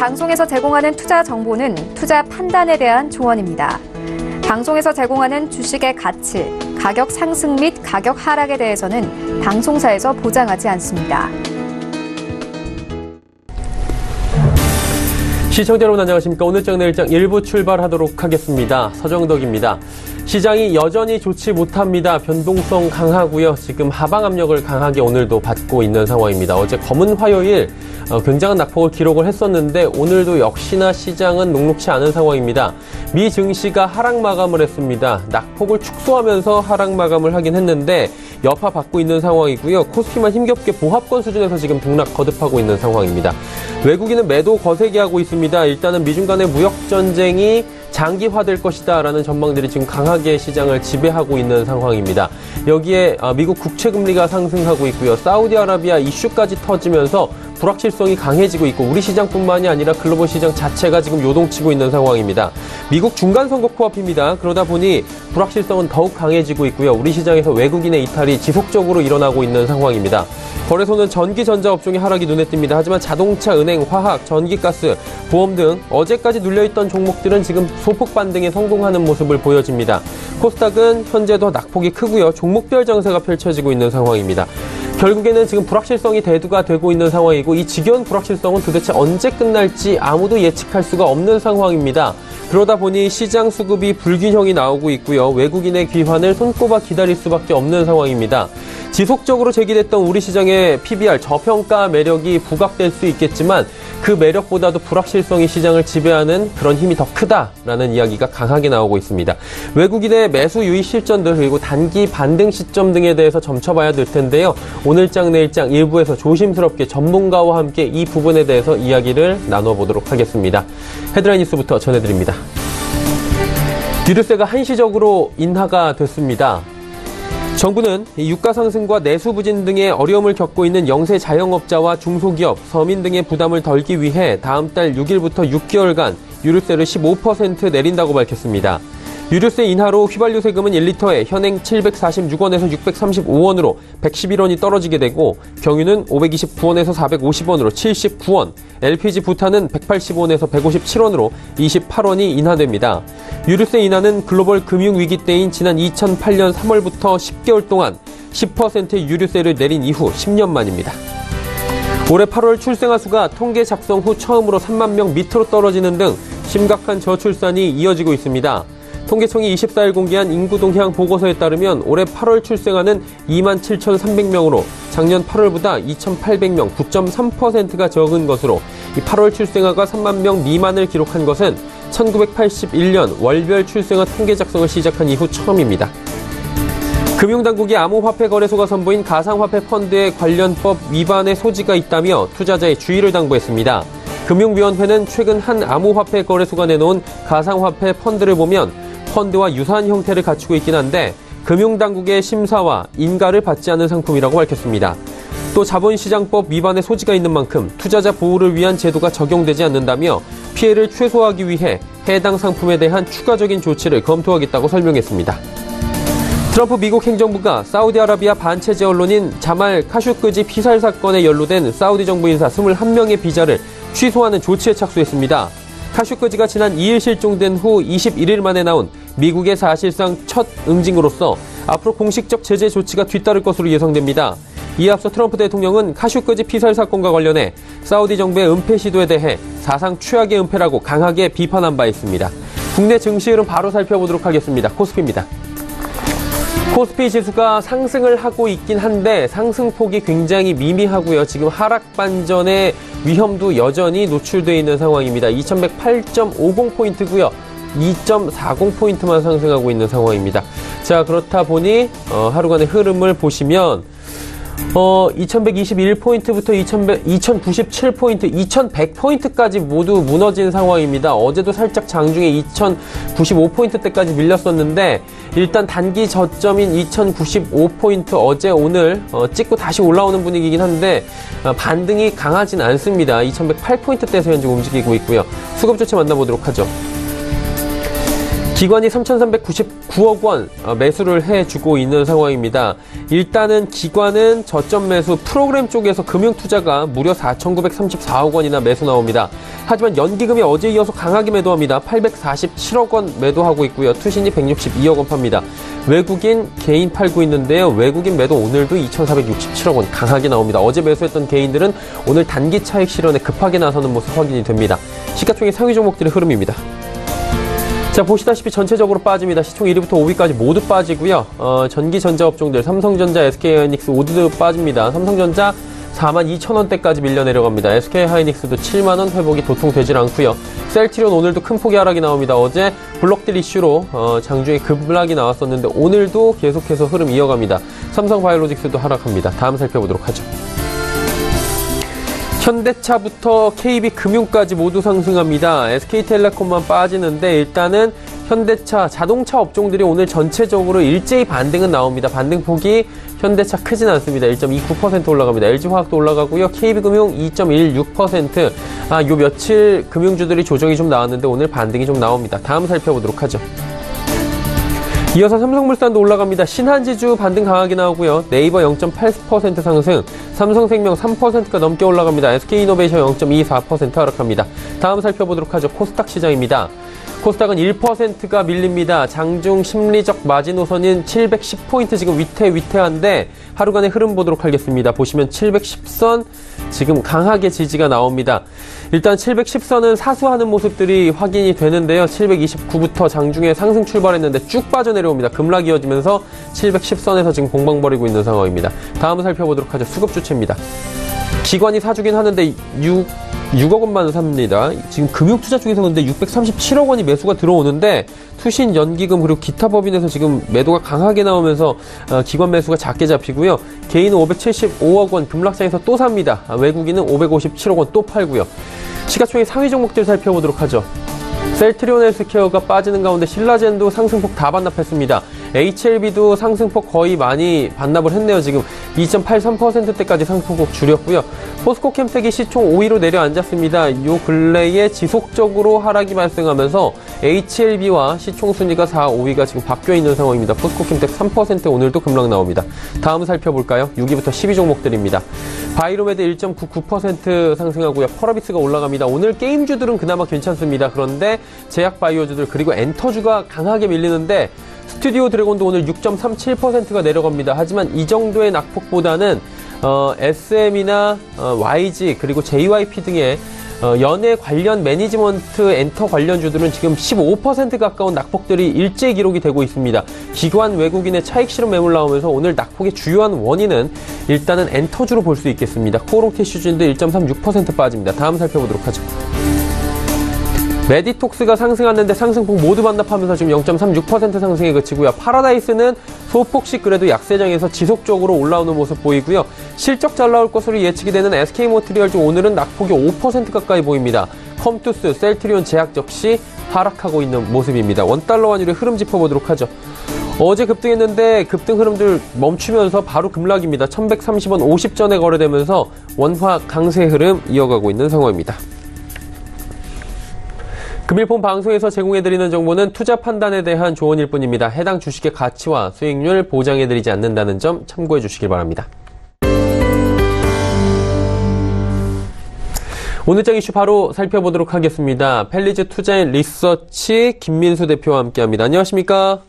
방송에서 제공하는 투자 정보는 투자 판단에 대한 조언입니다. 방송에서 제공하는 주식의 가치, 가격 상승 및 가격 하락에 대해서는 방송사에서 보장하지 않습니다. 시청자 여러분 안녕하십니까. 오늘장 내일장 1부 출발하도록 하겠습니다. 서정덕입니다. 시장이 여전히 좋지 못합니다. 변동성 강하고요. 지금 하방 압력을 강하게 오늘도 받고 있는 상황입니다. 어제 검은 화요일 굉장한 낙폭을 기록을 했었는데 오늘도 역시나 시장은 녹록치 않은 상황입니다. 미 증시가 하락 마감을 했습니다. 낙폭을 축소하면서 하락 마감을 하긴 했는데 여파 받고 있는 상황이고요. 코스피만 힘겹게 보합권 수준에서 지금 등락 거듭하고 있는 상황입니다. 외국인은 매도 거세게 하고 있습니다. 일단은 미중 간의 무역 전쟁이 장기화될 것이다라는 전망들이 지금 강하게 시장을 지배하고 있는 상황입니다. 여기에 미국 국채금리가 상승하고 있고요. 사우디아라비아 이슈까지 터지면서 불확실성이 강해지고 있고 우리 시장뿐만이 아니라 글로벌 시장 자체가 지금 요동치고 있는 상황입니다. 미국 중간선거 코앞입니다. 그러다 보니 불확실성은 더욱 강해지고 있고요. 우리 시장에서 외국인의 이탈이 지속적으로 일어나고 있는 상황입니다. 거래소는 전기, 전자 업종의 하락이 눈에 띕니다. 하지만 자동차, 은행, 화학, 전기가스, 보험 등 어제까지 눌려있던 종목들은 지금 소폭 반등에 성공하는 모습을 보여집니다. 코스닥은 현재도 낙폭이 크고요. 종목별 장세가 펼쳐지고 있는 상황입니다. 결국에는 지금 불확실성이 대두가 되고 있는 상황이고 이 지겨운 불확실성은 도대체 언제 끝날지 아무도 예측할 수가 없는 상황입니다. 그러다 보니 시장 수급이 불균형이 나오고 있고요. 외국인의 귀환을 손꼽아 기다릴 수밖에 없는 상황입니다. 지속적으로 제기됐던 우리 시장의 PBR 저평가 매력이 부각될 수 있겠지만 그 매력보다도 불확실성이 시장을 지배하는 그런 힘이 더 크다라는 이야기가 강하게 나오고 있습니다. 외국인의 매수 유입 실전들 그리고 단기 반등 시점 등에 대해서 점쳐봐야 될 텐데요. 오늘장 내일장 일부에서 조심스럽게 전문가와 함께 이 부분에 대해서 이야기를 나눠보도록 하겠습니다. 헤드라인 뉴스부터 전해드립니다. 유류세가 한시적으로 인하가 됐습니다. 정부는 유가 상승과 내수 부진 등의 어려움을 겪고 있는 영세 자영업자와 중소기업, 서민 등의 부담을 덜기 위해 다음 달 6일부터 6개월간 유류세를 15% 내린다고 밝혔습니다. 유류세 인하로 휘발유 세금은 1리터에 현행 746원에서 635원으로 111원이 떨어지게 되고 경유는 529원에서 450원으로 79원, LPG 부탄은 180원에서 157원으로 28원이 인하됩니다. 유류세 인하는 글로벌 금융위기 때인 지난 2008년 3월부터 10개월 동안 10%의 유류세를 내린 이후 10년 만입니다. 올해 8월 출생아 수가 통계 작성 후 처음으로 3만 명 밑으로 떨어지는 등 심각한 저출산이 이어지고 있습니다. 통계청이 24일 공개한 인구 동향 보고서에 따르면 올해 8월 출생아는 27,300명으로 작년 8월보다 2,800명, 9.3%가 적은 것으로 이 8월 출생아가 3만 명 미만을 기록한 것은 1981년 월별 출생아 통계 작성을 시작한 이후 처음입니다. 금융당국이 암호화폐 거래소가 선보인 가상화폐 펀드의 관련법 위반의 소지가 있다며 투자자의 주의를 당부했습니다. 금융위원회는 최근 한 암호화폐 거래소가 내놓은 가상화폐 펀드를 보면 펀드와 유사한 형태를 갖추고 있긴 한데 금융당국의 심사와 인가를 받지 않은 상품이라고 밝혔습니다. 또 자본시장법 위반의 소지가 있는 만큼 투자자 보호를 위한 제도가 적용되지 않는다며 피해를 최소화하기 위해 해당 상품에 대한 추가적인 조치를 검토하겠다고 설명했습니다. 트럼프 미국 행정부가 사우디아라비아 반체제 언론인 자말 카쇼끄지 피살 사건에 연루된 사우디 정부 인사 21명의 비자를 취소하는 조치에 착수했습니다. 카쇼끄지가 지난 2일 실종된 후 21일 만에 나온 미국의 사실상 첫 응징으로서 앞으로 공식적 제재 조치가 뒤따를 것으로 예상됩니다. 이에 앞서 트럼프 대통령은 카쇼끄지 피살 사건과 관련해 사우디 정부의 은폐 시도에 대해 사상 최악의 은폐라고 강하게 비판한 바 있습니다. 국내 증시 흐름 바로 살펴보도록 하겠습니다. 코스피입니다. 코스피 지수가 상승을 하고 있긴 한데 상승폭이 굉장히 미미하고요. 지금 하락 반전의 위험도 여전히 노출되어 있는 상황입니다. 2108.50포인트고요. 2.40포인트만 상승하고 있는 상황입니다. 자, 그렇다 보니 하루간의 흐름을 보시면 2121포인트부터 2097포인트, 2100포인트까지 모두 무너진 상황입니다. 어제도 살짝 장중에 2095포인트대까지 밀렸었는데 일단 단기 저점인 2095포인트 어제 오늘 찍고 다시 올라오는 분위기이긴 한데 반등이 강하진 않습니다. 2108포인트대에서 현재 움직이고 있고요. 수급 조치 만나보도록 하죠. 기관이 3,399억 원 매수를 해주고 있는 상황입니다. 일단은 기관은 저점 매수 프로그램 쪽에서 금융투자가 무려 4,934억 원이나 매수 나옵니다. 하지만 연기금이 어제 이어서 강하게 매도합니다. 847억 원 매도하고 있고요. 투신이 162억 원 팝니다. 외국인 개인 팔고 있는데요. 외국인 매도 오늘도 2,467억 원 강하게 나옵니다. 어제 매수했던 개인들은 오늘 단기 차익 실현에 급하게 나서는 모습 확인이 됩니다. 시가총액 상위 종목들의 흐름입니다. 자, 보시다시피 전체적으로 빠집니다. 시총 1위부터 5위까지 모두 빠지고요. 전기 전자 업종들 삼성전자, SK하이닉스 모두 빠집니다. 삼성전자 42,000원대까지 밀려 내려갑니다. SK하이닉스도 7만원 회복이 도통되질 않고요. 셀트리온 오늘도 큰 폭의 하락이 나옵니다. 어제 블록딜 이슈로 장중에 급락이 나왔었는데 오늘도 계속해서 흐름 이어갑니다. 삼성바이오로직스도 하락합니다. 다음 살펴보도록 하죠. 현대차부터 KB금융까지 모두 상승합니다. SK텔레콤만 빠지는데 일단은 현대차, 자동차 업종들이 오늘 전체적으로 일제히 반등은 나옵니다. 반등폭이 현대차 크진 않습니다. 1.29% 올라갑니다. LG화학도 올라가고요. KB금융 2.16%. 요 며칠 금융주들이 조정이 좀 나왔는데 오늘 반등이 좀 나옵니다. 다음 살펴보도록 하죠. 이어서 삼성물산도 올라갑니다. 신한지주 반등 강하게 나오고요. 네이버 0.8% 상승, 삼성생명 3%가 넘게 올라갑니다. SK이노베이션 0.24% 하락합니다. 다음 살펴보도록 하죠. 코스닥 시장입니다. 코스닥은 1%가 밀립니다. 장중 심리적 마지노선인 710포인트 지금 위태한데 하루간의 흐름 보도록 하겠습니다. 보시면 710선 지금 강하게 지지가 나옵니다. 일단 710선은 사수하는 모습들이 확인이 되는데요. 729부터 장중에 상승 출발했는데 쭉 빠져내려옵니다. 급락 이어지면서 710선에서 지금 공방 벌이고 있는 상황입니다. 다음 살펴보도록 하죠. 수급주체입니다. 기관이 사주긴 하는데 6억 원만 삽니다. 지금 금융투자 쪽에서 근데 637억 원이 매수가 들어오는데 투신, 연기금 그리고 기타 법인에서 지금 매도가 강하게 나오면서 기관 매수가 작게 잡히고요. 개인은 575억 원 급락장에서 또 삽니다. 외국인은 557억 원 또 팔고요. 시가총액 상위 종목들 살펴보도록 하죠. 셀트리온 헬스케어가 빠지는 가운데 신라젠도 상승폭 다 반납했습니다. HLB도 상승폭 거의 많이 반납을 했네요. 지금 2.83%대까지 상승폭 줄였고요. 포스코캠텍이 시총 5위로 내려앉았습니다. 요 근래에 지속적으로 하락이 발생하면서 HLB와 시총 순위가 4, 5위가 지금 바뀌어 있는 상황입니다. 포스코캠텍 3% 오늘도 급락 나옵니다. 다음 살펴볼까요? 6위부터 10위 종목들입니다. 바이로메드 1.99% 상승하고요. 펄어비스가 올라갑니다. 오늘 게임주들은 그나마 괜찮습니다. 그런데 제약바이오주들 그리고 엔터주가 강하게 밀리는데 스튜디오 드래곤도 오늘 6.37%가 내려갑니다. 하지만 이 정도의 낙폭보다는 SM이나 YG 그리고 JYP 등의 연예 관련 매니지먼트 엔터 관련주들은 지금 15% 가까운 낙폭들이 일제히 기록이 되고 있습니다. 기관 외국인의 차익 실현 매물 나오면서 오늘 낙폭의 주요한 원인은 일단은 엔터주로 볼 수 있겠습니다. 코오롱 티슈진도 1.36% 빠집니다. 다음 살펴보도록 하죠. 메디톡스가 상승하는데 상승폭 모두 반납하면서 지금 0.36% 상승에 그치고요. 파라다이스는 소폭씩 그래도 약세장에서 지속적으로 올라오는 모습 보이고요. 실적 잘 나올 것으로 예측이 되는 SK모트리얼즈 오늘은 낙폭이 5% 가까이 보입니다. 컴투스, 셀트리온, 제약 역시 하락하고 있는 모습입니다. 원달러 환율의 흐름 짚어보도록 하죠. 어제 급등했는데 급등 흐름들 멈추면서 바로 급락입니다. 1130원 50전에 거래되면서 원화 강세 흐름 이어가고 있는 상황입니다. 금일폰 방송에서 제공해드리는 정보는 투자 판단에 대한 조언일 뿐입니다. 해당 주식의 가치와 수익률 보장해드리지 않는다는 점 참고해 주시길 바랍니다. 오늘장 이슈 바로 살펴보도록 하겠습니다. 펠리즈 투자인 리서치 김민수 대표와 함께합니다. 안녕하십니까?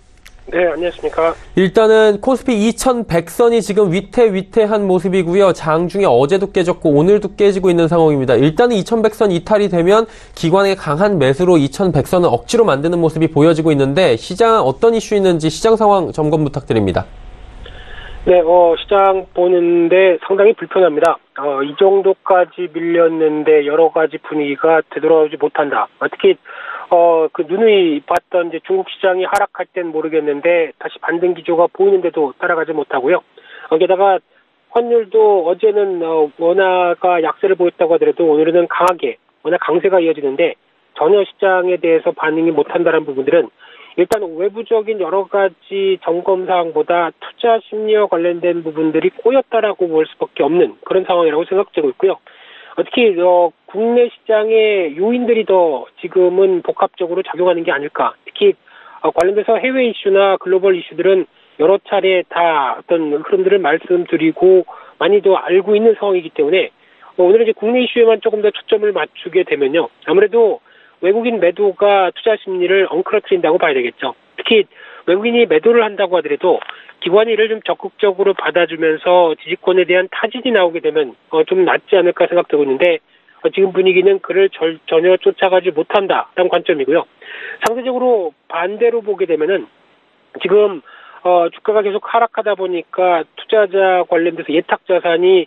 네, 안녕하십니까. 일단은 코스피 2100선이 지금 위태한 모습이고요. 장중에 어제도 깨졌고 오늘도 깨지고 있는 상황입니다. 일단은 2100선 이탈이 되면 기관의 강한 매수로 2100선을 억지로 만드는 모습이 보여지고 있는데 시장 어떤 이슈 있는지 시장 상황 점검 부탁드립니다. 네, 시장 보는데 상당히 불편합니다. 이 정도까지 밀렸는데 여러 가지 분위기가 되돌아오지 못한다. 특히 그 누누이 봤던 이제 중국 시장이 하락할 땐 모르겠는데 다시 반등 기조가 보이는데도 따라가지 못하고요. 게다가 환율도 어제는 원화가 약세를 보였다고 하더라도 오늘은 강하게 원화 강세가 이어지는데 전혀 시장에 대해서 반응이 못한다는 부분들은 일단 외부적인 여러 가지 점검 사항보다 투자 심리와 관련된 부분들이 꼬였다라고 볼 수밖에 없는 그런 상황이라고 생각되고 있고요. 특히 국내 시장의 요인들이 더 지금은 복합적으로 작용하는 게 아닐까. 특히 관련돼서 해외 이슈나 글로벌 이슈들은 여러 차례 다 어떤 흐름들을 말씀드리고 많이도 알고 있는 상황이기 때문에 오늘은 이제 국내 이슈에만 조금 더 초점을 맞추게 되면요. 아무래도 외국인 매도가 투자 심리를 엉클어뜨린다고 봐야 되겠죠. 특히 외국인이 매도를 한다고 하더라도 기관이 이를 좀 적극적으로 받아주면서 지지권에 대한 타진이 나오게 되면 좀 낫지 않을까 생각되고 있는데 지금 분위기는 그를 전혀 쫓아가지 못한다라는 관점이고요. 상대적으로 반대로 보게 되면은 지금 주가가 계속 하락하다 보니까 투자자 관련돼서 예탁 자산이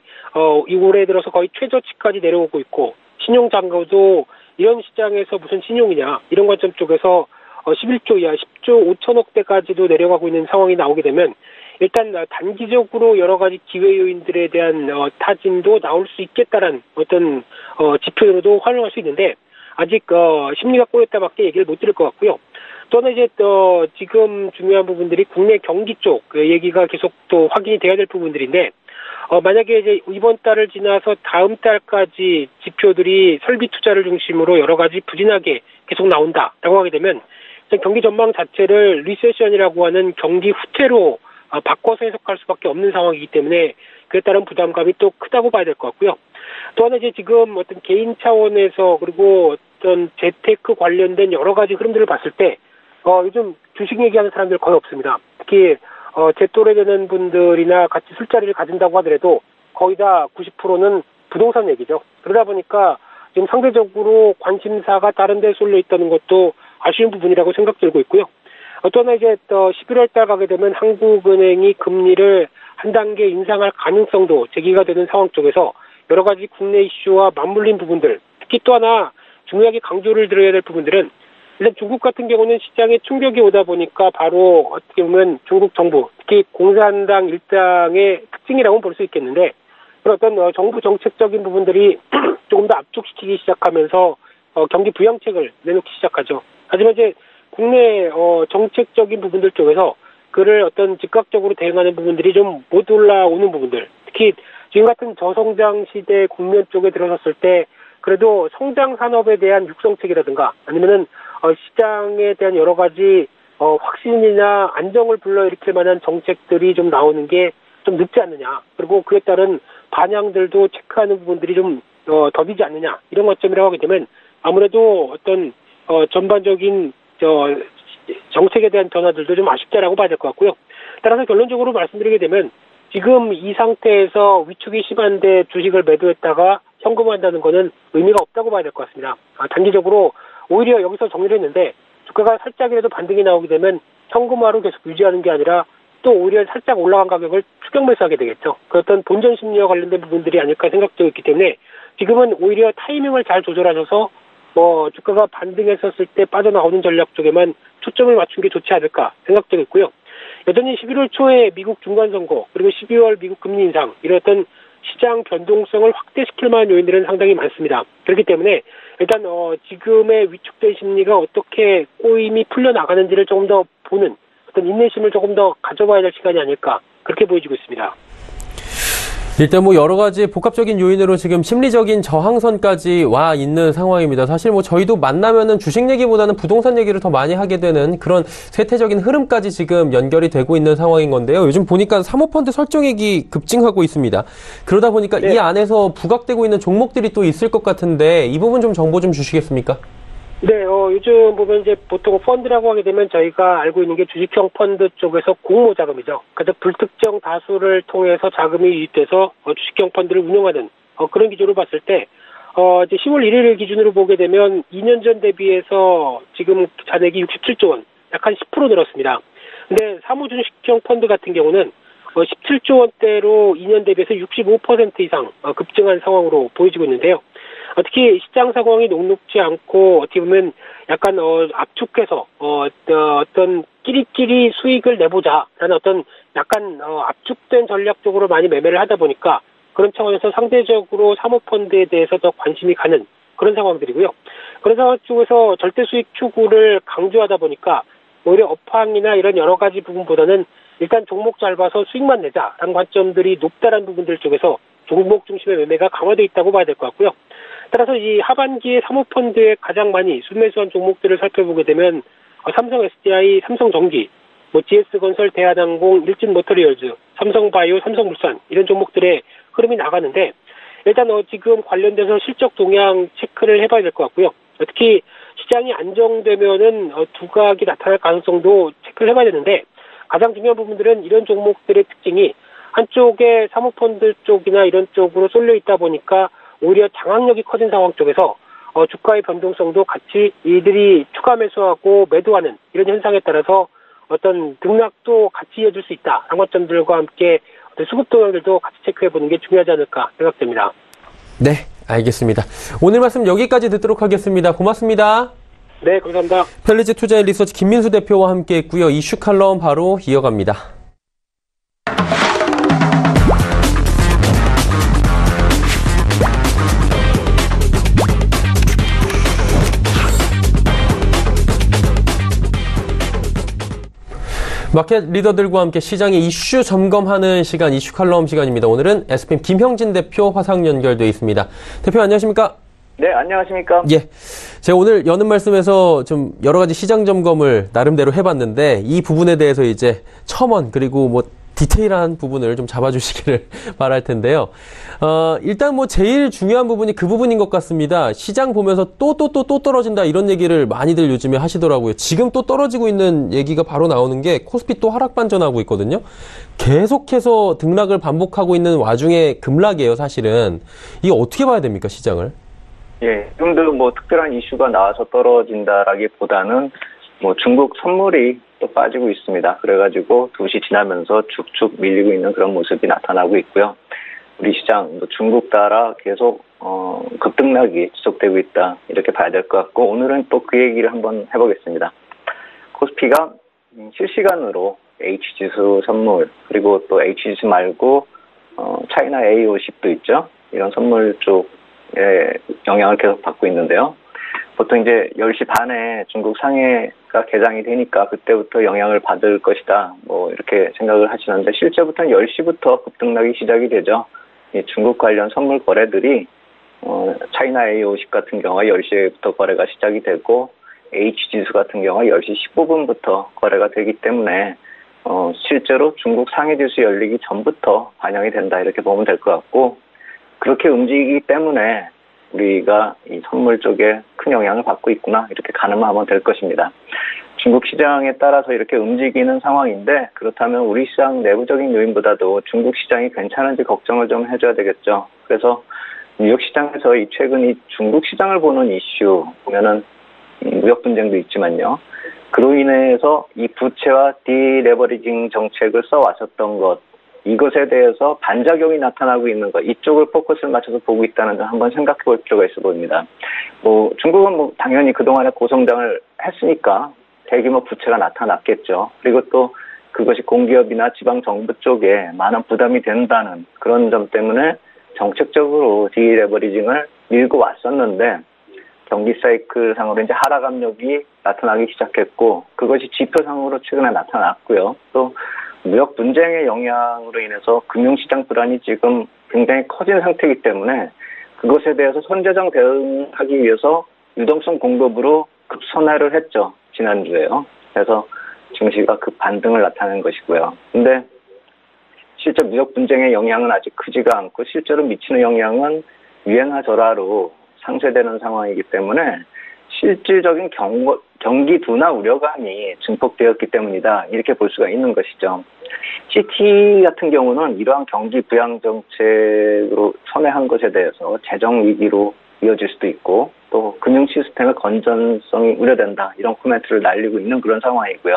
이 올해 들어서 거의 최저치까지 내려오고 있고 신용 잔고도 이런 시장에서 무슨 신용이냐 이런 관점 쪽에서 11조 이하 10조 5천억대까지도 내려가고 있는 상황이 나오게 되면 일단 단기적으로 여러 가지 기회 요인들에 대한 타진도 나올 수 있겠다라는 어떤 지표로도 활용할 수 있는데 아직 심리가 꼬였다밖에 얘기를 못 드릴 것 같고요. 또 하나 이제 지금 중요한 부분들이 국내 경기 쪽 얘기가 계속 또 확인이 돼야 될 부분들인데 만약에 이제 이번 달을 지나서 다음 달까지 지표들이 설비 투자를 중심으로 여러 가지 부진하게 계속 나온다라고 하게 되면 경기 전망 자체를 리세션이라고 하는 경기 후퇴로 바꿔서 해석할 수밖에 없는 상황이기 때문에 그에 따른 부담감이 또 크다고 봐야 될 것 같고요. 또 하나 이제 지금 어떤 개인 차원에서 그리고 어떤 재테크 관련된 여러 가지 흐름들을 봤을 때 요즘 주식 얘기하는 사람들 거의 없습니다. 특히 제 또래 되는 분들이나 같이 술자리를 가진다고 하더라도 거의 다 90%는 부동산 얘기죠. 그러다 보니까 지금 상대적으로 관심사가 다른 데 쏠려 있다는 것도 아쉬운 부분이라고 생각들고 있고요. 또 하나 이제 11월 달 가게 되면 한국은행이 금리를 한 단계 인상할 가능성도 제기가 되는 상황 쪽에서 여러 가지 국내 이슈와 맞물린 부분들, 특히 또 하나 중요하게 강조를 드려야 될 부분들은 일단 중국 같은 경우는 시장에 충격이 오다 보니까 바로 어떻게 보면 중국 정부, 특히 공산당 일당의 특징이라고 볼 수 있겠는데 그런 어떤 정부 정책적인 부분들이 조금 더 압축시키기 시작하면서 경기 부양책을 내놓기 시작하죠. 하지만 이제 국내 정책적인 부분들 쪽에서 그를 어떤 즉각적으로 대응하는 부분들이 좀 못 올라오는 부분들, 특히 지금 같은 저성장 시대 국면 쪽에 들어섰을 때 그래도 성장 산업에 대한 육성책이라든가 아니면은 시장에 대한 여러 가지 확신이나 안정을 불러일으킬 만한 정책들이 좀 나오는 게 좀 늦지 않느냐. 그리고 그에 따른 반향들도 체크하는 부분들이 좀 더디지 않느냐. 이런 관점이라고 하게 되면 아무래도 어떤 전반적인 정책에 대한 변화들도 좀 아쉽다라고 봐야 될 것 같고요. 따라서 결론적으로 말씀드리게 되면 지금 이 상태에서 위축이 심한데 주식을 매도했다가 현금화한다는 거는 의미가 없다고 봐야 될 것 같습니다. 단기적으로 오히려 여기서 정리를 했는데 주가가 살짝이라도 반등이 나오게 되면 현금화로 계속 유지하는 게 아니라 또 오히려 살짝 올라간 가격을 추격 매수하게 되겠죠. 그 어떤 본전 심리와 관련된 부분들이 아닐까 생각되고 있기 때문에 지금은 오히려 타이밍을 잘 조절하셔서 주가가 반등했었을 때 빠져나오는 전략 쪽에만 초점을 맞춘 게 좋지 않을까 생각되고 있고요. 여전히 11월 초에 미국 중간선거 그리고 12월 미국 금리 인상 이런 어떤 시장 변동성을 확대시킬 만한 요인들은 상당히 많습니다. 그렇기 때문에 일단 지금의 위축된 심리가 어떻게 꼬임이 풀려나가는지를 조금 더 보는 어떤 인내심을 조금 더 가져봐야 될 시간이 아닐까 그렇게 보여지고 있습니다. 일단 여러 가지 복합적인 요인으로 지금 심리적인 저항선까지 와 있는 상황입니다. 사실 저희도 만나면은 주식 얘기보다는 부동산 얘기를 더 많이 하게 되는 그런 쇠퇴적인 흐름까지 지금 연결이 되고 있는 상황인 건데요. 요즘 보니까 사모펀드 설정액이 급증하고 있습니다. 그러다 보니까 이 안에서 부각되고 있는 종목들이 또 있을 것 같은데 이 부분 좀 정보 좀 주시겠습니까? 네, 요즘 보면 이제 보통 펀드라고 하게 되면 저희가 알고 있는 게 주식형 펀드 쪽에서 공모 자금이죠. 그래서 불특정 다수를 통해서 자금이 유입돼서 주식형 펀드를 운영하는 그런 기조로 봤을 때 이제 10월 1일 기준으로 보게 되면 2년 전 대비해서 지금 잔액이 67조 원, 약 한 10% 늘었습니다. 근데 사무주식형 펀드 같은 경우는 17조 원대로 2년 대비해서 65% 이상 급증한 상황으로 보여지고 있는데요. 특히 시장 상황이 녹록지 않고 어떻게 보면 약간 압축해서 어떤 끼리끼리 수익을 내보자라는 어떤 약간 압축된 전략적으로 많이 매매를 하다 보니까 그런 차원에서 상대적으로 사모펀드에 대해서 더 관심이 가는 그런 상황들이고요. 그런 상황 쪽에서 절대 수익 추구를 강조하다 보니까 오히려 업황이나 이런 여러 가지 부분보다는 일단 종목 잘 봐서 수익만 내자라는 관점들이 높다라는 부분들 쪽에서 종목 중심의 매매가 강화되어 있다고 봐야 될 것 같고요. 따라서 이 하반기에 사모펀드에 가장 많이 순매수한 종목들을 살펴보게 되면 삼성 SDI, 삼성전기, GS건설, 대한항공, 일진모터리얼즈, 삼성바이오, 삼성물산 이런 종목들의 흐름이 나가는데 일단 지금 관련돼서 실적 동향 체크를 해봐야 될 것 같고요. 특히 시장이 안정되면은 두각이 나타날 가능성도 체크를 해봐야 되는데 가장 중요한 부분들은 이런 종목들의 특징이 한쪽에 사모펀드 쪽이나 이런 쪽으로 쏠려 있다 보니까 오히려 장악력이 커진 상황 쪽에서 주가의 변동성도 같이 이들이 추가 매수하고 매도하는 이런 현상에 따라서 어떤 등락도 같이 이어질 수 있다. 상관점들과 함께 수급 동향들도 같이 체크해보는 게 중요하지 않을까 생각됩니다. 네, 알겠습니다. 오늘 말씀 여기까지 듣도록 하겠습니다. 고맙습니다. 네, 감사합니다. 펠리즈 투자의 리서치 김민수 대표와 함께했고요. 이슈 칼럼 바로 이어갑니다. 마켓 리더들과 함께 시장의 이슈 점검하는 시간, 이슈 칼럼 시간입니다. 오늘은 SPM 김형진 대표 화상 연결되어 있습니다. 대표 안녕하십니까? 네, 안녕하십니까? 예. 제가 오늘 여는 말씀에서 좀 여러 가지 시장 점검을 나름대로 해봤는데 이 부분에 대해서 이제 첨언 그리고 뭐 디테일한 부분을 좀 잡아주시기를 바랄 텐데요. 일단 뭐 제일 중요한 부분이 그 부분인 것 같습니다. 시장 보면서 또 떨어진다 이런 얘기를 많이들 요즘에 하시더라고요. 지금 또 떨어지고 있는 얘기가 바로 나오는 게 코스피 또 하락 반전하고 있거든요. 계속해서 등락을 반복하고 있는 와중에 급락이에요, 사실은. 이게 어떻게 봐야 됩니까, 시장을? 예, 지금도 뭐 특별한 이슈가 나와서 떨어진다라기보다는 뭐 중국 선물이 또 빠지고 있습니다. 그래가지고 2시 지나면서 쭉쭉 밀리고 있는 그런 모습이 나타나고 있고요. 우리 시장 중국 따라 계속 급등락이 지속되고 있다 이렇게 봐야 될 것 같고 오늘은 또 그 얘기를 한번 해보겠습니다. 코스피가 실시간으로 H지수 선물 그리고 또 H지수 말고 차이나 A50도 있죠. 이런 선물 쪽에 영향을 계속 받고 있는데요. 보통 이제 10시 반에 중국 상해가 개장이 되니까 그때부터 영향을 받을 것이다. 뭐 이렇게 생각을 하시는데 실제부터는 10시부터 급등락이 시작이 되죠. 이 중국 관련 선물 거래들이 차이나 A50 같은 경우가 10시부터 거래가 시작이 되고 H지수 같은 경우가 10시 15분부터 거래가 되기 때문에 실제로 중국 상해지수 열리기 전부터 반영이 된다 이렇게 보면 될 것 같고 그렇게 움직이기 때문에 우리가 이 선물 쪽에 큰 영향을 받고 있구나 이렇게 가늠하면 될 것입니다. 중국 시장에 따라서 이렇게 움직이는 상황인데 그렇다면 우리 시장 내부적인 요인보다도 중국 시장이 괜찮은지 걱정을 좀 해줘야 되겠죠. 그래서 뉴욕 시장에서 이 최근 이 중국 시장을 보는 이슈 보면은 무역 분쟁도 있지만요. 그로 인해서 이 부채와 디레버리징 정책을 써왔었던 것 이것에 대해서 반작용이 나타나고 있는 것, 이쪽을 포커스를 맞춰서 보고 있다는 점 한번 생각해 볼 필요가 있어 보입니다. 중국은 당연히 그동안에 고성장을 했으니까 대규모 부채가 나타났겠죠. 그리고 또 그것이 공기업이나 지방정부 쪽에 많은 부담이 된다는 그런 점 때문에 정책적으로 디레버리징을 밀고 왔었는데 경기 사이클 상으로 이제 하락 압력이 나타나기 시작했고 그것이 지표상으로 최근에 나타났고요. 또 무역 분쟁의 영향으로 인해서 금융시장 불안이 지금 굉장히 커진 상태이기 때문에 그것에 대해서 선제적 대응하기 위해서 유동성 공급으로 급선회를 했죠. 지난주에요. 그래서 증시가 급반등을 나타낸 것이고요. 근데 실제 무역 분쟁의 영향은 아직 크지가 않고 실제로 미치는 영향은 유행하 절하로 상쇄되는 상황이기 때문에 실질적인 경기 둔화 우려감이 증폭되었기 때문이다. 이렇게 볼 수가 있는 것이죠. CT 같은 경우는 이러한 경기 부양 정책으로 선회한 것에 대해서 재정 위기로 이어질 수도 있고 또 금융 시스템의 건전성이 우려된다. 이런 코멘트를 날리고 있는 그런 상황이고요.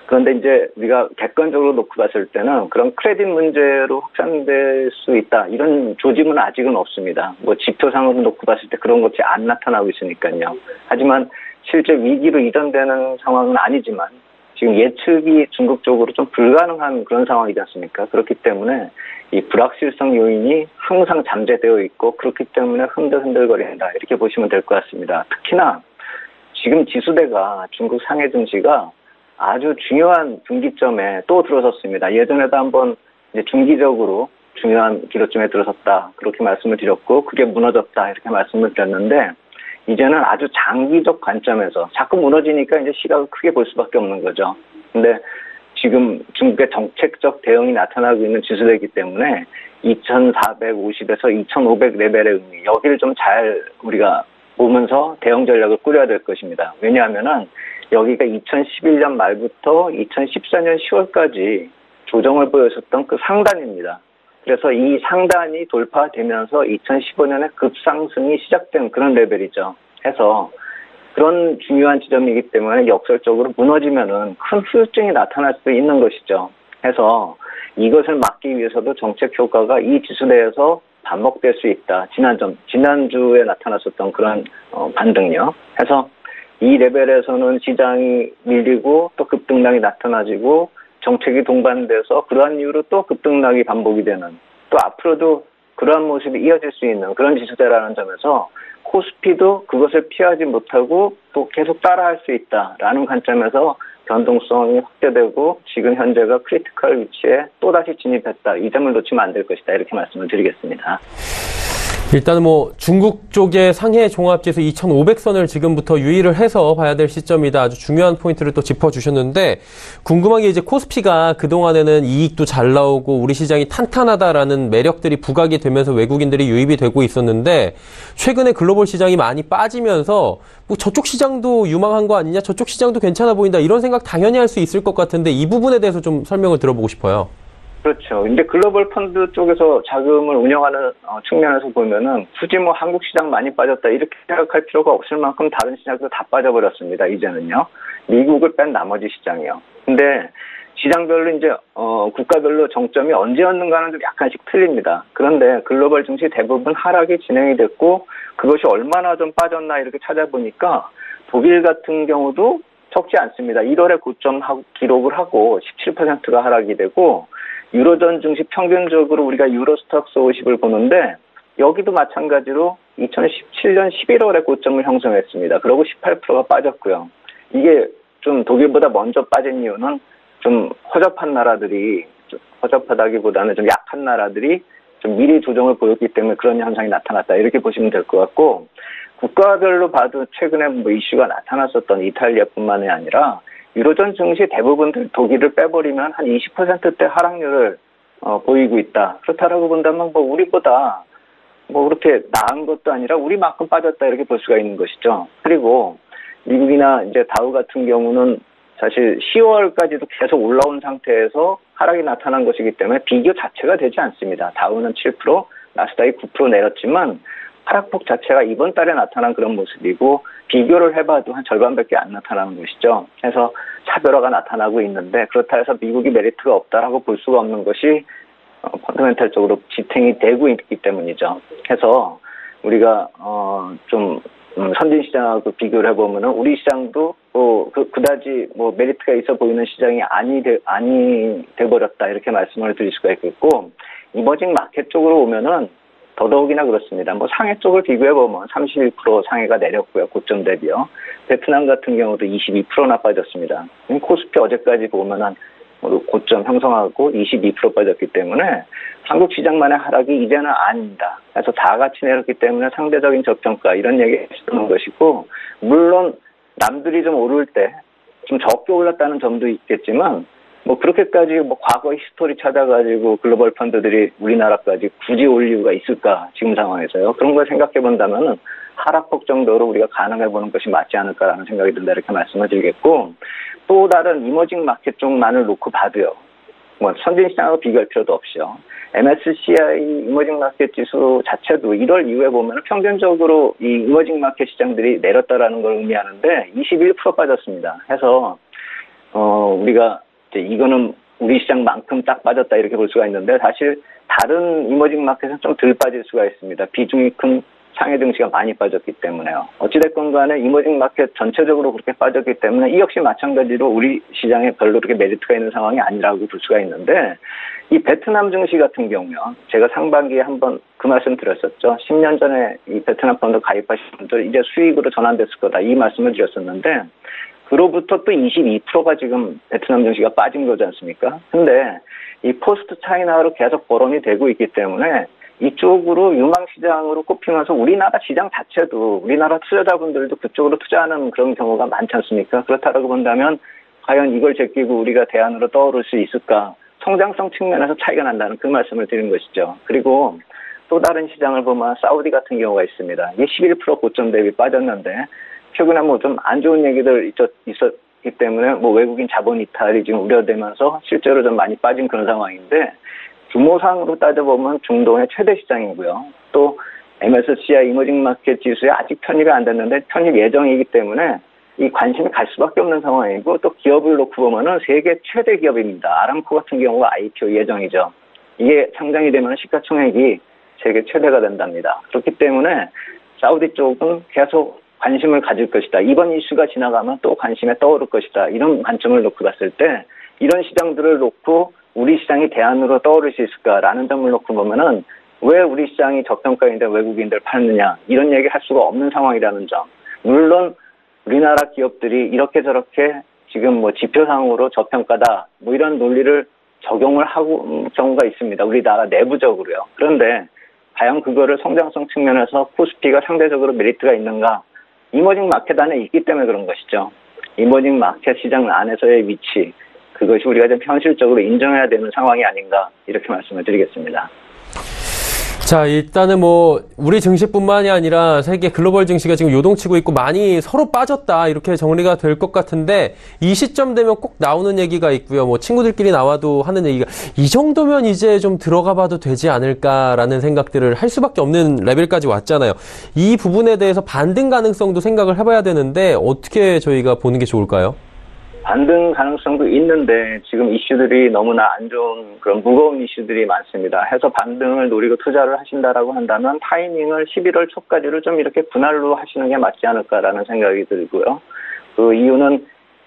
그런데 이제 우리가 객관적으로 놓고 봤을 때는 그런 크레딧 문제로 확산될 수 있다. 이런 조짐은 아직은 없습니다. 지표상으로 놓고 봤을 때 그런 것이 안 나타나고 있으니까요. 하지만 실제 위기로 이전되는 상황은 아니지만 지금 예측이 중국 쪽으로 좀 불가능한 그런 상황이지 않습니까? 그렇기 때문에 이 불확실성 요인이 항상 잠재되어 있고 그렇기 때문에 흔들흔들거린다. 이렇게 보시면 될 것 같습니다. 특히나 지금 지수대가 중국 상해 증시가 아주 중요한 분기점에 또 들어섰습니다. 예전에도 한번 이제 중기적으로 중요한 기로점에 들어섰다. 그렇게 말씀을 드렸고 그게 무너졌다. 이렇게 말씀을 드렸는데 이제는 아주 장기적 관점에서 자꾸 무너지니까 이제 시각을 크게 볼 수밖에 없는 거죠. 근데 지금 중국의 정책적 대응이 나타나고 있는 지수대이기 때문에 2450에서 2500 레벨의 의미, 여기를 좀 잘 우리가 보면서 대응 전략을 꾸려야 될 것입니다. 왜냐하면은 여기가 2011년 말부터 2014년 10월까지 조정을 보였었던 그 상단입니다. 그래서 이 상단이 돌파되면서 2015년에 급상승이 시작된 그런 레벨이죠. 해서 그런 중요한 지점이기 때문에 역설적으로 무너지면은 큰 후유증이 나타날 수 있는 것이죠. 해서 이것을 막기 위해서도 정책 효과가 이 지수 내에서 반복될 수 있다. 지난주에 나타났었던 그런 반등요. 해서 이 레벨에서는 시장이 밀리고 또 급등락이 나타나지고 정책이 동반돼서 그러한 이유로 또 급등락이 반복이 되는, 또 앞으로도 그러한 모습이 이어질 수 있는 그런 지수대라는 점에서 코스피도 그것을 피하지 못하고 또 계속 따라할 수 있다라는 관점에서 변동성이 확대되고 지금 현재가 크리티컬 위치에 또다시 진입했다. 이 점을 놓치면 안 될 것이다. 이렇게 말씀을 드리겠습니다. 일단은 중국 쪽의 상해 종합지수 2,500선을 지금부터 유의를 해서 봐야 될 시점이다. 아주 중요한 포인트를 또 짚어주셨는데, 궁금한 게 이제 코스피가 그동안에는 이익도 잘 나오고 우리 시장이 탄탄하다라는 매력들이 부각이 되면서 외국인들이 유입이 되고 있었는데, 최근에 글로벌 시장이 많이 빠지면서 저쪽 시장도 유망한 거 아니냐, 저쪽 시장도 괜찮아 보인다, 이런 생각 당연히 할 수 있을 것 같은데 이 부분에 대해서 좀 설명을 들어보고 싶어요. 그렇죠. 이제 글로벌 펀드 쪽에서 자금을 운영하는 측면에서 보면은 굳이 한국 시장 많이 빠졌다 이렇게 생각할 필요가 없을 만큼 다른 시장도 다 빠져버렸습니다. 이제는요. 미국을 뺀 나머지 시장이요. 근데 시장별로 이제 국가별로 정점이 언제였는가는 좀 약간씩 틀립니다. 그런데 글로벌 증시 대부분 하락이 진행이 됐고 그것이 얼마나 좀 빠졌나 이렇게 찾아보니까 독일 같은 경우도 적지 않습니다. 1월에 고점 기록을 하고 17%가 하락이 되고, 유로존 증시 평균적으로 우리가 유로스톡스 50을 보는데 여기도 마찬가지로 2017년 11월에 고점을 형성했습니다. 그러고 18%가 빠졌고요. 이게 좀 독일보다 먼저 빠진 이유는 좀 허접한 나라들이, 허접하다기보다는 좀 약한 나라들이 좀 미리 조정을 보였기 때문에 그런 현상이 나타났다. 이렇게 보시면 될 것 같고, 국가별로 봐도 최근에 이슈가 나타났었던 이탈리아뿐만이 아니라 유로존 증시 대부분들 독일을 빼버리면 한 20%대 하락률을 보이고 있다. 그렇다라고 본다면 우리보다 그렇게 나은 것도 아니라 우리만큼 빠졌다 이렇게 볼 수가 있는 것이죠. 그리고 미국이나 이제 다우 같은 경우는 사실 10월까지도 계속 올라온 상태에서 하락이 나타난 것이기 때문에 비교 자체가 되지 않습니다. 다우는 7%, 나스닥이 9% 내렸지만 하락폭 자체가 이번 달에 나타난 그런 모습이고 비교를 해봐도 한 절반밖에 안 나타나는 것이죠. 그래서 차별화가 나타나고 있는데 그렇다 해서 미국이 메리트가 없다라고 볼 수가 없는 것이 펀더멘탈적으로 지탱이 되고 있기 때문이죠. 그래서 우리가 좀 선진 시장하고 비교를 해보면은 우리 시장도 그다지 메리트가 있어 보이는 시장이 아니 돼버렸다 이렇게 말씀을 드릴 수가 있겠고, 이머징 마켓 쪽으로 오면은 더더욱이나 그렇습니다. 상해 쪽을 비교해보면 31% 상해가 내렸고요. 고점 대비요. 베트남 같은 경우도 22%나 빠졌습니다. 코스피 어제까지 보면 고점 형성하고 22% 빠졌기 때문에 한국 시장만의 하락이 이제는 아닙니다. 그래서 다 같이 내렸기 때문에 상대적인 저평가 이런 얘기를 쓰는 것이고, 물론 남들이 좀 오를 때 좀 적게 올랐다는 점도 있겠지만 그렇게까지 과거 히스토리 찾아가지고 글로벌 펀드들이 우리나라까지 굳이 올 이유가 있을까, 지금 상황에서요. 그런 걸 생각해 본다면은 하락폭 정도로 우리가 가능해 보는 것이 맞지 않을까라는 생각이 든다 이렇게 말씀을 드리겠고, 또 다른 이머징 마켓 쪽만을 놓고 봐도요. 선진 시장하고 비교할 필요도 없이요. MSCI 이머징 마켓 지수 자체도 1월 이후에 보면 평균적으로 이 이머징 마켓 시장들이 내렸다라는 걸 의미하는데 21% 빠졌습니다. 해서 우리가 이거는 우리 시장만큼 딱 빠졌다 이렇게 볼 수가 있는데, 사실 다른 이머징 마켓은 좀 덜 빠질 수가 있습니다. 비중이 큰 상해 증시가 많이 빠졌기 때문에요. 어찌됐건 간에 이머징 마켓 전체적으로 그렇게 빠졌기 때문에 이 역시 마찬가지로 우리 시장에 별로 그렇게 메리트가 있는 상황이 아니라고 볼 수가 있는데, 이 베트남 증시 같은 경우요. 제가 상반기에 한번 그 말씀 드렸었죠. 10년 전에 이 베트남 펀드 가입하신 분들 이제 수익으로 전환됐을 거다 이 말씀을 드렸었는데, 그로부터 또 22%가 지금 베트남 증시가 빠진 거지 않습니까? 근데 이 포스트 차이나로 계속 거론이 되고 있기 때문에 이쪽으로 유망시장으로 꼽히면서 우리나라 시장 자체도 우리나라 투자자분들도 그쪽으로 투자하는 그런 경우가 많지 않습니까? 그렇다고 본다면 과연 이걸 제끼고 우리가 대안으로 떠오를 수 있을까? 성장성 측면에서 차이가 난다는 그 말씀을 드린 것이죠. 그리고 또 다른 시장을 보면 사우디 같은 경우가 있습니다. 이게 11% 고점 대비 빠졌는데 최근에 뭐 좀 안 좋은 얘기들 있었기 때문에 뭐 외국인 자본 이탈이 지금 우려되면서 실제로 좀 많이 빠진 그런 상황인데 규모상으로 따져보면 중동의 최대 시장이고요. 또 MSCI 이머징 마켓 지수에 아직 편입이 안 됐는데 편입 예정이기 때문에 이 관심이 갈 수밖에 없는 상황이고 또 기업을 놓고 보면은 세계 최대 기업입니다. 아람코 같은 경우가 IPO 예정이죠. 이게 상장이 되면 시가총액이 세계 최대가 된답니다. 그렇기 때문에 사우디 쪽은 계속 관심을 가질 것이다. 이번 이슈가 지나가면 또 관심에 떠오를 것이다. 이런 관점을 놓고 봤을 때 이런 시장들을 놓고 우리 시장이 대안으로 떠오를 수 있을까라는 점을 놓고 보면은 왜 우리 시장이 저평가인데 외국인들 팔느냐 이런 얘기 할 수가 없는 상황이라는 점. 물론 우리나라 기업들이 이렇게 저렇게 지금 뭐 지표상으로 저평가다 뭐 이런 논리를 적용을 하고 경우가 있습니다. 우리나라 내부적으로요. 그런데 과연 그거를 성장성 측면에서 코스피가 상대적으로 메리트가 있는가? 이머징 마켓 안에 있기 때문에 그런 것이죠. 이머징 마켓 시장 안에서의 위치, 그것이 우리가 좀 현실적으로 인정해야 되는 상황이 아닌가 이렇게 말씀을 드리겠습니다. 자, 일단은 뭐 우리 증시뿐만이 아니라 세계 글로벌 증시가 지금 요동치고 있고 많이 서로 빠졌다 이렇게 정리가 될 것 같은데 이 시점 되면 꼭 나오는 얘기가 있고요. 뭐 친구들끼리 나와도 하는 얘기가 이 정도면 이제 좀 들어가 봐도 되지 않을까라는 생각들을 할 수밖에 없는 레벨까지 왔잖아요. 이 부분에 대해서 반등 가능성도 생각을 해봐야 되는데 어떻게 저희가 보는 게 좋을까요? 반등 가능성도 있는데 지금 이슈들이 너무나 안 좋은 그런 무거운 이슈들이 많습니다. 해서 반등을 노리고 투자를 하신다라고 한다면 타이밍을 11월 초까지를 좀 이렇게 분할로 하시는 게 맞지 않을까라는 생각이 들고요. 그 이유는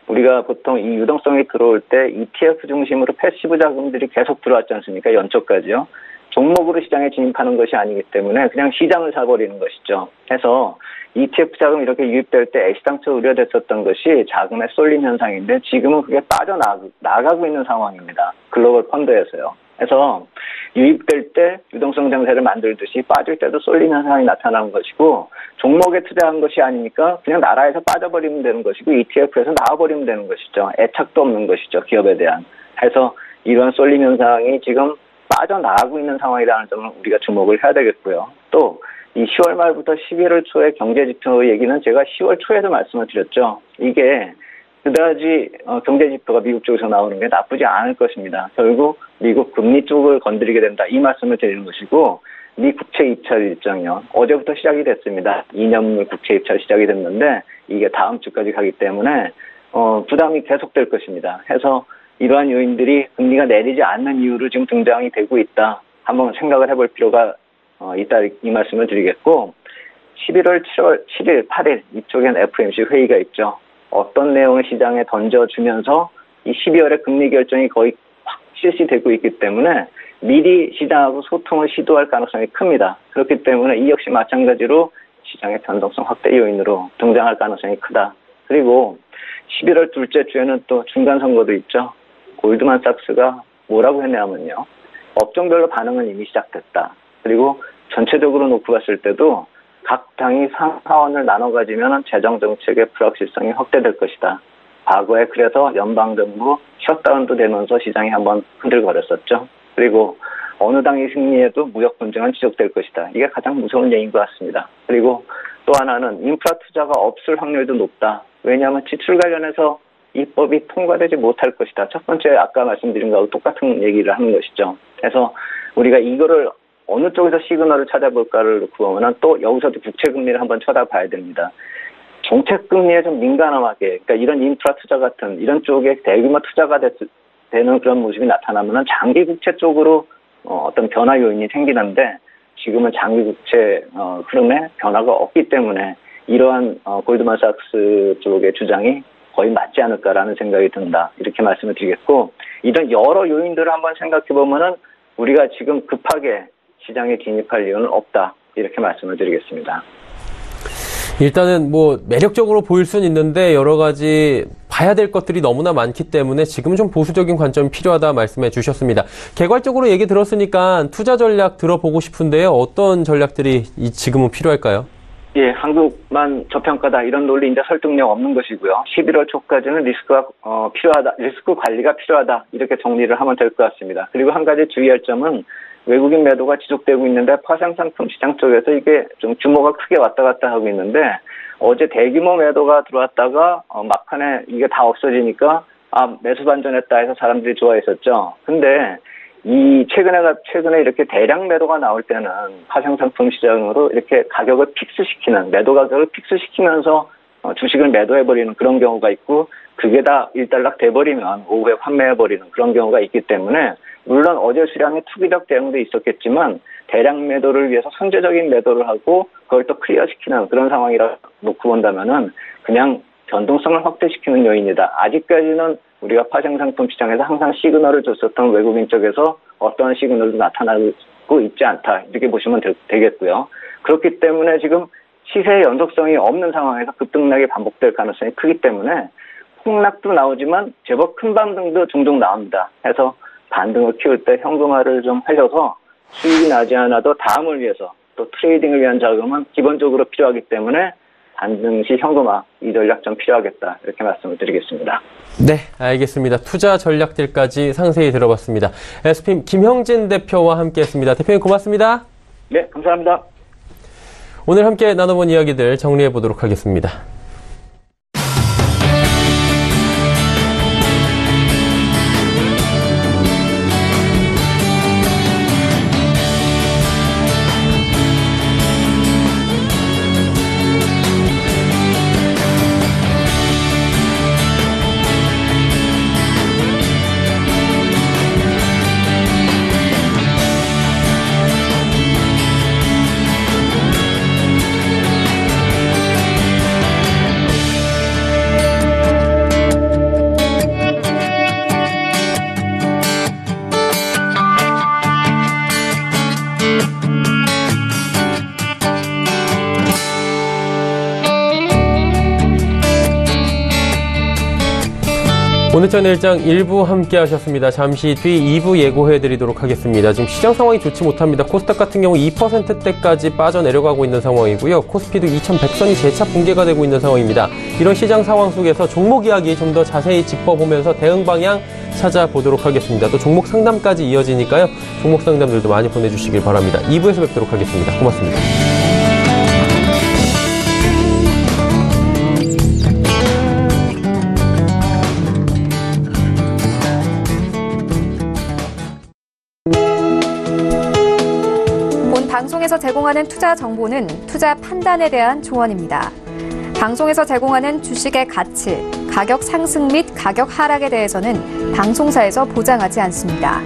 우리가 보통 이 유동성이 들어올 때 ETF 중심으로 패시브 자금들이 계속 들어왔지 않습니까? 연초까지요. 종목으로 시장에 진입하는 것이 아니기 때문에 그냥 시장을 사버리는 것이죠. 해서 ETF 자금 이렇게 유입될 때 애시당초 우려됐었던 것이 자금의 쏠림 현상인데 지금은 그게 빠져나가고 있는 상황입니다. 글로벌 펀드에서요. 그래서 유입될 때 유동성 장세를 만들듯이 빠질 때도 쏠림 현상이 나타나는 것이고 종목에 투자한 것이 아니니까 그냥 나라에서 빠져버리면 되는 것이고 ETF에서 나와버리면 되는 것이죠. 애착도 없는 것이죠. 기업에 대한. 해서 이런 쏠림 현상이 지금 빠져나가고 있는 상황이라는 점을 우리가 주목을 해야 되겠고요. 또 이 10월 말부터 11월 초의 경제지표 얘기는 제가 10월 초에도 말씀을 드렸죠. 이게 그다지 경제지표가 미국 쪽에서 나오는 게 나쁘지 않을 것입니다. 결국 미국 금리 쪽을 건드리게 된다. 이 말씀을 드리는 것이고 미 국채 입찰 일정이요. 어제부터 시작이 됐습니다. 2년물 국채 입찰 시작이 됐는데 이게 다음 주까지 가기 때문에 부담이 계속될 것입니다. 해서 이러한 요인들이 금리가 내리지 않는 이유로 지금 등장이 되고 있다. 한번 생각을 해볼 필요가 있다 이 말씀을 드리겠고 11월 7일, 8일 이쪽엔 FOMC 회의가 있죠. 어떤 내용을 시장에 던져주면서 이 12월에 금리 결정이 거의 확 실시되고 있기 때문에 미리 시장하고 소통을 시도할 가능성이 큽니다. 그렇기 때문에 이 역시 마찬가지로 시장의 변동성 확대 요인으로 등장할 가능성이 크다. 그리고 11월 둘째 주에는 또 중간선거도 있죠. 골드만삭스가 뭐라고 했냐면요. 업종별로 반응은 이미 시작됐다. 그리고 전체적으로 놓고 봤을 때도 각 당이 상하원을 나눠 가지면 재정정책의 불확실성이 확대될 것이다. 과거에 그래서 연방정부 셧다운도 되면서 시장이 한번 흔들거렸었죠. 그리고 어느 당이 승리해도 무역 분쟁은 지속될 것이다. 이게 가장 무서운 얘기인 것 같습니다. 그리고 또 하나는 인프라 투자가 없을 확률도 높다. 왜냐하면 지출 관련해서 입법이 통과되지 못할 것이다. 첫 번째 아까 말씀드린 거하고 똑같은 얘기를 하는 것이죠. 그래서 우리가 이거를 어느 쪽에서 시그널을 찾아볼까를 놓고 보면 또 여기서도 국채금리를 한번 쳐다봐야 됩니다. 정책금리에 좀 민감하게, 그러니까 이런 인프라 투자 같은 이런 쪽에 대규모 투자가 되는 그런 모습이 나타나면 장기 국채 쪽으로 어떤 변화 요인이 생기는데 지금은 장기 국채 흐름에 변화가 없기 때문에 이러한 골드만삭스 쪽의 주장이 거의 맞지 않을까라는 생각이 든다. 이렇게 말씀을 드리겠고 이런 여러 요인들을 한번 생각해 보면은 우리가 지금 급하게 시장에 진입할 이유는 없다. 이렇게 말씀을 드리겠습니다. 일단은 뭐 매력적으로 보일 수는 있는데 여러 가지 봐야 될 것들이 너무나 많기 때문에 지금은 좀 보수적인 관점이 필요하다 말씀해 주셨습니다. 개괄적으로 얘기 들었으니까 투자 전략 들어보고 싶은데요. 어떤 전략들이 지금은 필요할까요? 예, 한국만 저평가다 이런 논리 이제 설득력 없는 것이고요. 11월 초까지는 리스크가 필요하다, 리스크 관리가 필요하다 이렇게 정리를 하면 될 것 같습니다. 그리고 한 가지 주의할 점은 외국인 매도가 지속되고 있는데 파생상품 시장 쪽에서 이게 좀 규모가 크게 왔다 갔다 하고 있는데 어제 대규모 매도가 들어왔다가 막판에 이게 다 없어지니까 매수 반전했다 해서 사람들이 좋아했었죠. 근데 최근에 이렇게 대량 매도가 나올 때는 파생상품 시장으로 이렇게 가격을 픽스시키는, 매도 가격을 픽스시키면서 주식을 매도해버리는 그런 경우가 있고, 그게 다 일단락 돼버리면 오후에 판매해버리는 그런 경우가 있기 때문에, 물론 어제 수량의 투기적 대응도 있었겠지만, 대량 매도를 위해서 선제적인 매도를 하고, 그걸 또 클리어시키는 그런 상황이라 놓고 본다면은, 그냥 변동성을 확대시키는 요인이다. 아직까지는 우리가 파생상품 시장에서 항상 시그널을 줬었던 외국인 쪽에서 어떠한 시그널도 나타나고 있지 않다. 이렇게 보시면 되겠고요. 그렇기 때문에 지금 시세의 연속성이 없는 상황에서 급등락이 반복될 가능성이 크기 때문에 폭락도 나오지만 제법 큰 반등도 종종 나옵니다. 해서 반등을 키울 때 현금화를 좀 하셔서 수익이 나지 않아도 다음을 위해서 또 트레이딩을 위한 자금은 기본적으로 필요하기 때문에 반등 시 현금화 이 전략 좀 필요하겠다 이렇게 말씀을 드리겠습니다. 네, 알겠습니다. 투자 전략들까지 상세히 들어봤습니다. SPM 김형진 대표와 함께했습니다. 대표님 고맙습니다. 네, 감사합니다. 오늘 함께 나눠본 이야기들 정리해 보도록 하겠습니다. 오늘전 일장 1부 함께 하셨습니다. 잠시 뒤 2부 예고해드리도록 하겠습니다. 지금 시장 상황이 좋지 못합니다. 코스닥 같은 경우 2%대까지 빠져내려가고 있는 상황이고요. 코스피도 2100선이 재차 붕괴가 되고 있는 상황입니다. 이런 시장 상황 속에서 종목 이야기 좀 더 자세히 짚어보면서 대응 방향 찾아보도록 하겠습니다. 또 종목 상담까지 이어지니까요. 종목 상담들도 많이 보내주시길 바랍니다. 2부에서 뵙도록 하겠습니다. 고맙습니다. 방송에서 제공하는 투자 정보는 투자 판단에 대한 조언입니다. 방송에서 제공하는 주식의 가치, 가격 상승 및 가격 하락에 대해서는 방송사에서 보장하지 않습니다.